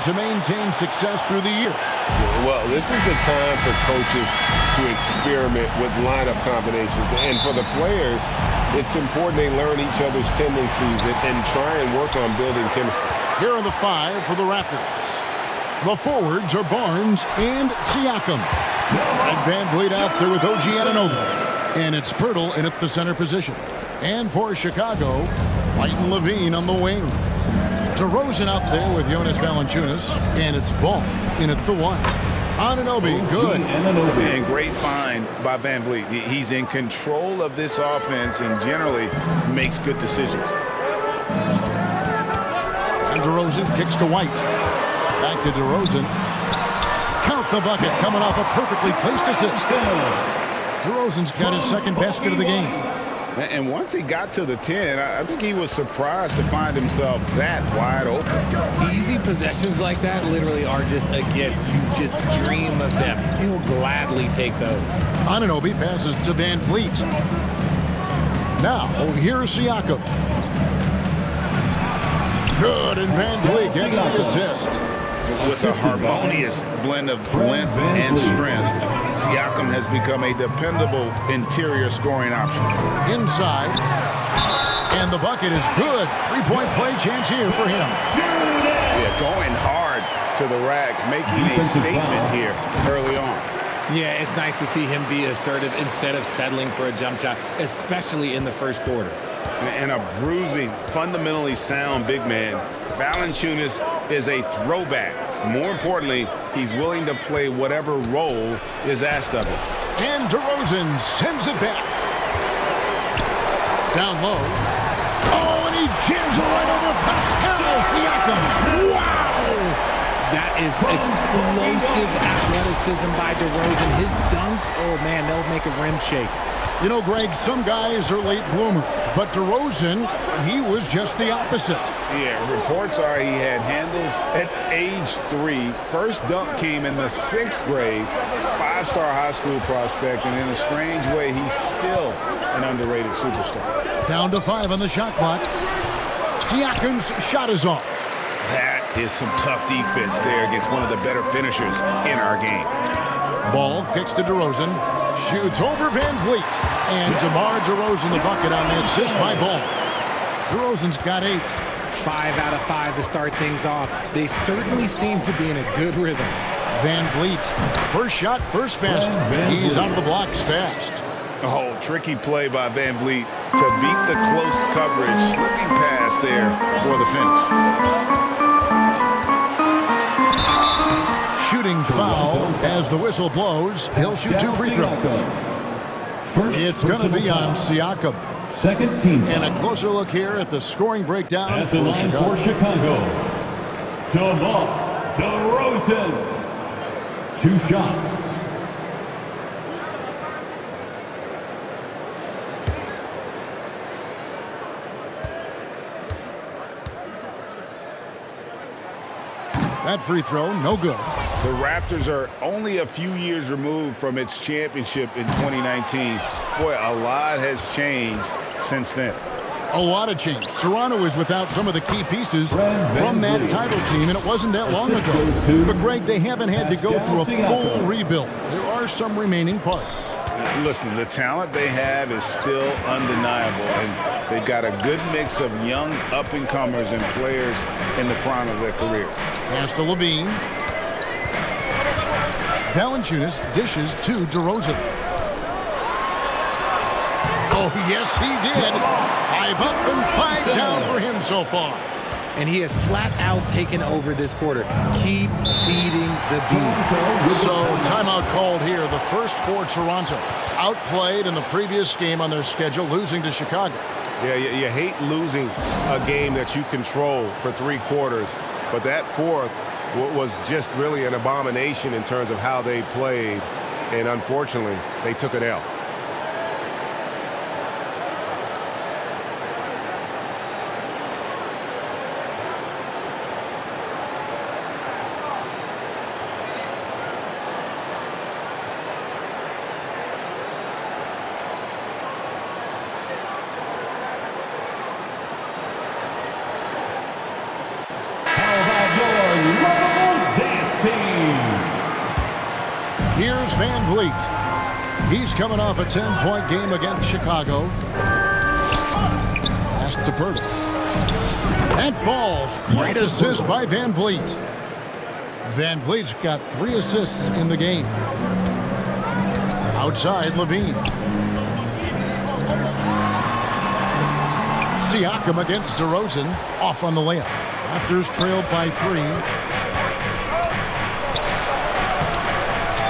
to maintain success through the year? Well, this is the time for coaches to experiment with lineup combinations. And for the players, it's important they learn each other's tendencies and try and work on building chemistry. Here are the 5 for the Raptors. The forwards are Barnes and Siakam. And Van Vliet out there with OG Anunoby. And it's Pirtle in at the center position. And for Chicago, White and Levine on the wings. DeRozan out there with Jonas Valanciunas. And it's Ball in at the 1. Anunoby, good. And great find by Van Vliet. He's in control of this offense and generally makes good decisions. And DeRozan kicks to White. Back to DeRozan. Count the bucket coming off a perfectly placed assist. DeRozan's got his second basket of the game. And once he got to the 10, I think he was surprised to find himself that wide open. Easy possessions like that literally are just a gift. You just dream of them. He'll gladly take those. Anunoby passes to Van Vliet. Now, here's Siakam. Good, and Van Vliet gets the assist. With a harmonious blend of length and strength, Siakam has become a dependable interior scoring option. Inside, and the bucket is good. 3-point play chance here for him. Yeah, going hard to the rack, making a statement here early on. Yeah, it's nice to see him be assertive instead of settling for a jump shot, especially in the first quarter. And a bruising, fundamentally sound big man. Valanciunas is a throwback. More importantly, he's willing to play whatever role is asked of him. And DeRozan sends it back. Down low. Oh, and he jams it right over Pascal Siakam. Wow! That is explosive athleticism by DeRozan. His dunks, oh man, they'll make a rim shake. You know, Greg, some guys are late bloomers, but DeRozan, he was just the opposite. Yeah, reports are he had handles at age 3. First dunk came in the 6th grade. 5-star high school prospect, and in a strange way, he's still an underrated superstar. Down to 5 on the shot clock. Siakam's shot is off. That is some tough defense there against one of the better finishers in our game. Ball kicks to DeRozan. Shoots over Van Vliet. And DeMar DeRozan the bucket on the assist by Ball. DeRozan's got 8. 5 out of 5 to start things off. They certainly seem to be in a good rhythm. Van Vliet. First shot, first basket. He's out of the blocks fast. Oh, tricky play by Van Vliet to beat the close coverage. Slipping pass there for the finish. Shooting foul as the whistle blows. He'll shoot 2 free throws. It's going to be on Siakam. Second team. And a closer look here at the scoring breakdown at the line for Chicago. DeMar DeRozan. 2 shots. That free throw, no good. The Raptors are only a few years removed from its championship in 2019. Boy, a lot has changed since then. A lot of change. Toronto is without some of the key pieces from that title team, and it wasn't that long ago. But, Greg, they haven't had to go through a full rebuild. There are some remaining parts. Listen, the talent they have is still undeniable, and they've got a good mix of young up-and-comers and players in the prime of their career. Pass to Levine. Valanciunas dishes to DeRozan. Oh, yes, he did. 5 up and 5 down for him so far. And he has flat out taken over this quarter. Keep feeding the beast. So, timeout called here. The first for Toronto. Outplayed in the previous game on their schedule, losing to Chicago. Yeah, you hate losing a game that you control for 3 quarters, but that fourth was just really an abomination in terms of how they played, and unfortunately, they took an L. How about your Vliet. He's coming off a 10-point game against Chicago. Pass to Pirtle. That falls. Great assist by Van Vliet. Van Vliet's got 3 assists in the game. Outside, Levine. Siakam against DeRozan. Off on the layup. Raptors trailed by 3.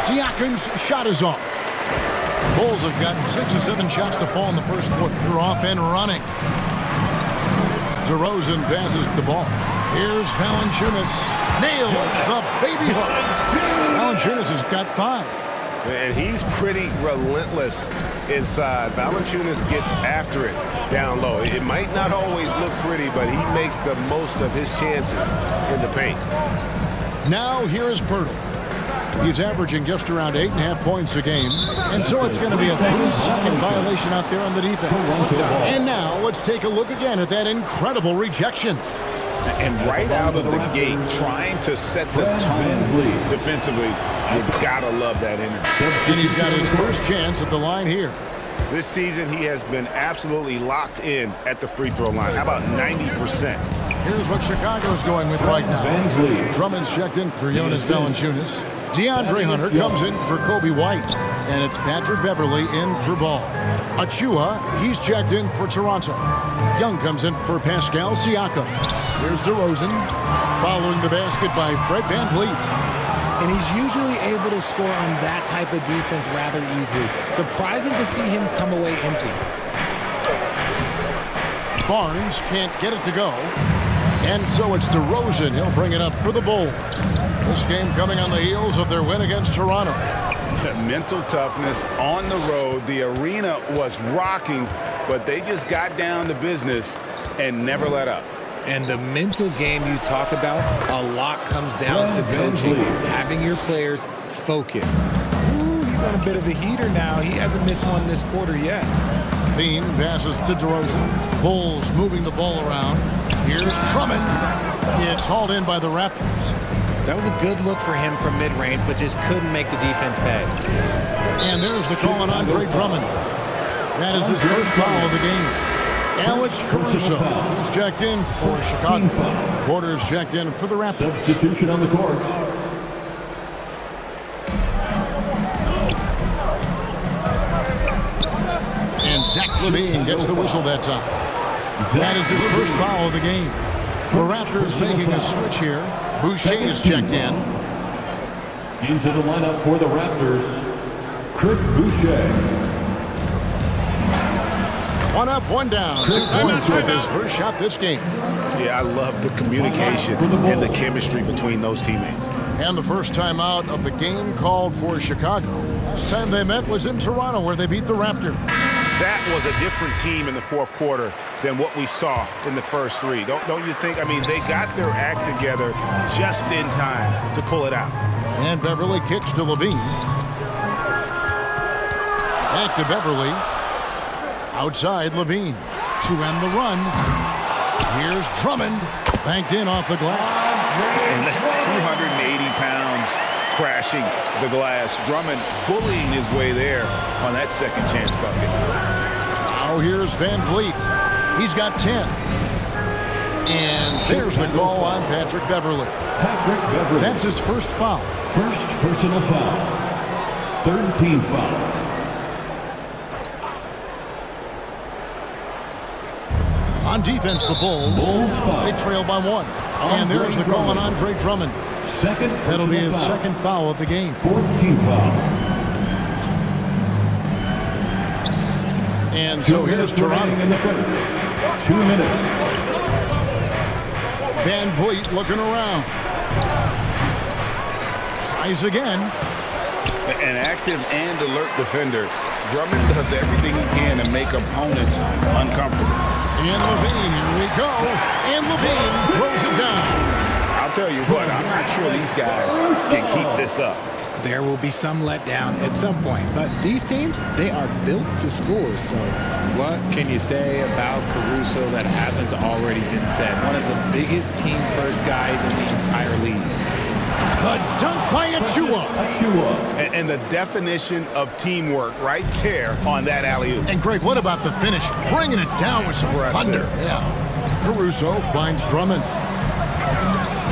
Siakam's shot is off. Bulls have gotten 6 or 7 shots to fall in the first quarter. They're off and running. DeRozan passes the ball. Here's Valanciunas. Nails the baby hook. Valanciunas has got 5. And he's pretty relentless inside. Valanciunas gets after it down low. It might not always look pretty, but he makes the most of his chances in the paint. Now here is Pirtle. He's averaging just around 8.5 points a game. And so it's going to be a 3-second violation out there on the defense. And now let's take a look again at that incredible rejection. And right out of the gate, trying to set the tone defensively, you've got to love that energy. And he's got his first chance at the line here. This season, he has been absolutely locked in at the free throw line. How about 90%? Here's what Chicago's going with right now. Drummond's checked in for Jonas Valanciunas. DeAndre Hunter comes in for Kobe White. And it's Patrick Beverley in for Ball. Achua, he's checked in for Toronto. Young comes in for Pascal Siakam. Here's DeRozan, following the basket by Fred VanVleet. And he's usually able to score on that type of defense rather easily. Surprising to see him come away empty. Barnes can't get it to go. And so it's DeRozan. He'll bring it up for the Bulls. This game coming on the heels of their win against Toronto. Mental toughness on the road. The arena was rocking, but they just got down to business and never let up. And the mental game you talk about, a lot comes down to coaching, having your players focus. Ooh, he's on a bit of a heater now. He hasn't missed one this quarter yet. Bean passes to DeRozan. Bulls moving the ball around. Here's Drummond. It's hauled in by the Raptors. That was a good look for him from mid-range, but just couldn't make the defense pay. And there's the call on Andre Drummond. That is his first foul of the game. Alex Caruso is checked in for Chicago. Porter's checked in for the Raptors. Substitution on the court. And Zach LaVine gets the whistle that time. That is his first foul of the game. The Raptors making a switch here. Boucher is checked in. Into the lineup for the Raptors, Chris Boucher. 1 up, 1 down. 2 points with his first shot this game. Yeah, I love the communication and the chemistry between those teammates. And the first time out of the game called for Chicago. Last time they met was in Toronto, where they beat the Raptors. That was a different team in the fourth quarter than what we saw in the first 3. Don't you think? I mean, they got their act together just in time to pull it out. And Beverly kicks to Levine. Back to Beverly. Outside, Levine. To end the run. Here's Drummond. Banked in off the glass. And that's 280 pounds crashing the glass. Drummond bullying his way there on that second chance bucket. Now here's VanVleet. He's got 10. And there's the call on Patrick Beverley. That's his first foul. First personal foul. Third team foul. On defense, the Bulls, they trail by 1. And there's the call on Andre Drummond. That'll be his second foul of the game. Fourth team foul. And so here's Toronto. In the first. 2 minutes. VanVleet looking around. Tries again. An active and alert defender. Drummond does everything he can to make opponents uncomfortable. And Levine, here we go. And Levine throws it down. I'll tell you what, I'm not sure these guys can keep this up. There will be some letdown at some point, but these teams, they are built to score. So what can you say about Caruso that hasn't already been said? One of the biggest team-first guys in the entire league. The dunk by Achua. Achua. And the definition of teamwork right there on that alley-oop. And Greg, what about the finish? Bringing it down with some thunder. Yeah. Caruso finds Drummond.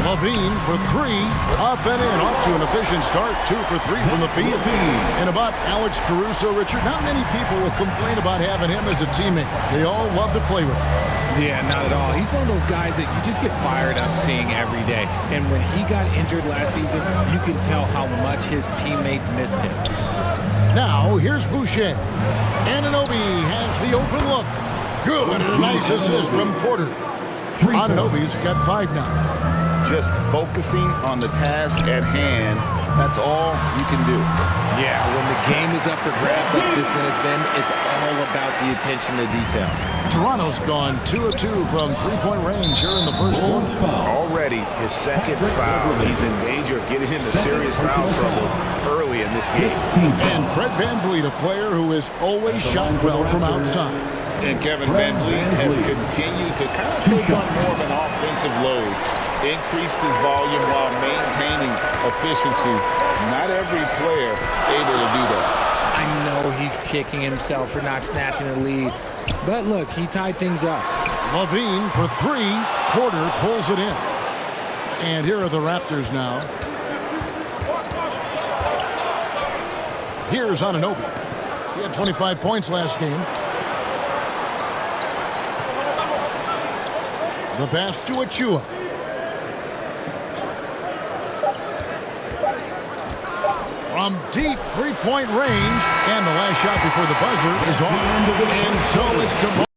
Levine for three. Up and in. Off to an efficient start. 2 for 3 from the field. And about Alex Caruso, Richard, not many people will complain about having him as a teammate. They all love to play with him. Yeah, not at all. He's one of those guys that you just get fired up seeing every day. And when he got injured last season, you can tell how much his teammates missed him. Now, here's Boucher. Anunoby has the open look. Good, and a nice assist from Porter. Anunoby's got 5 now. Just focusing on the task at hand, that's all you can do. Yeah, when the game is up for grabs like this one has been, it's all about the attention to detail. Toronto's gone 2 of 2 from three-point range here in the first quarter. Already his second foul. He's in danger of getting into serious foul trouble early in this game. And Fred VanVleet, a player who has always shot well from outside. And Kevin VanVleet has continued to kind of take on more of an offensive load. Increased his volume while maintaining efficiency. Not every player able to do that. I know he's kicking himself for not snatching the lead. But look, he tied things up. Levine for 3. Porter pulls it in. And here are the Raptors now. Here's Anunoby. He had 25 points last game. The pass to Achua. From deep three-point range. And the last shot before the buzzer is off. And so it's DeMar.